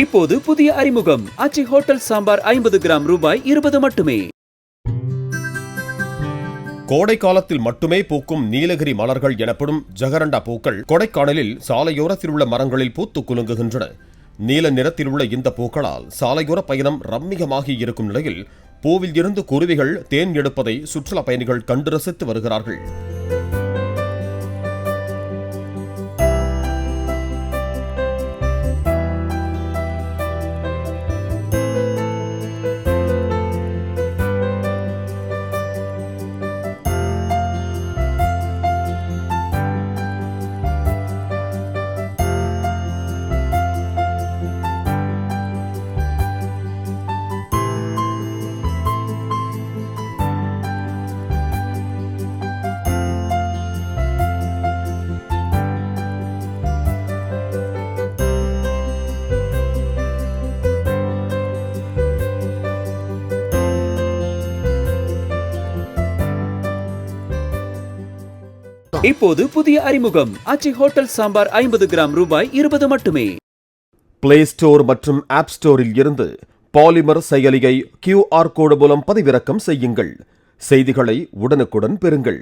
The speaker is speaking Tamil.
இப்போது புதிய அறிமுகம் ஆச்சி ஹோட்டல் சாம்பார் 50 கிராம் ரூபாய் 20 மட்டுமே. கோடை காலத்தில் மட்டுமே பூக்கும் நீலகிரி மலர்கள் எனப்படும் ஜகரண்டா பூக்கள் கொடைக்கானலில் சாலையோரத்தில் உள்ள மரங்களில் பூத்து குலுங்குகின்றன. நீல நிறத்தில் உள்ள இந்த பூக்களால் சாலையோர பயணம் ரம்மியமாகி இருக்கும் நிலையில் பூவில் இருந்து குருவிகள் தேன் எடுப்பதை சுற்றுலா பயணிகள் கண்டு ரசித்து வருகிறார்கள். இப்போது புதிய அறிமுகம் ஆச்சி ஹோட்டல் சாம்பார் 50 கிராம் ரூபாய் 20 மட்டுமே. பிளே ஸ்டோர் மற்றும் ஆப் ஸ்டோரில் இருந்து பாலிமர் செயலியை QR கோடு மூலம் பதிவிறக்கம் செய்யுங்கள். செய்திகளை உடனுக்குடன் பெறுங்கள்.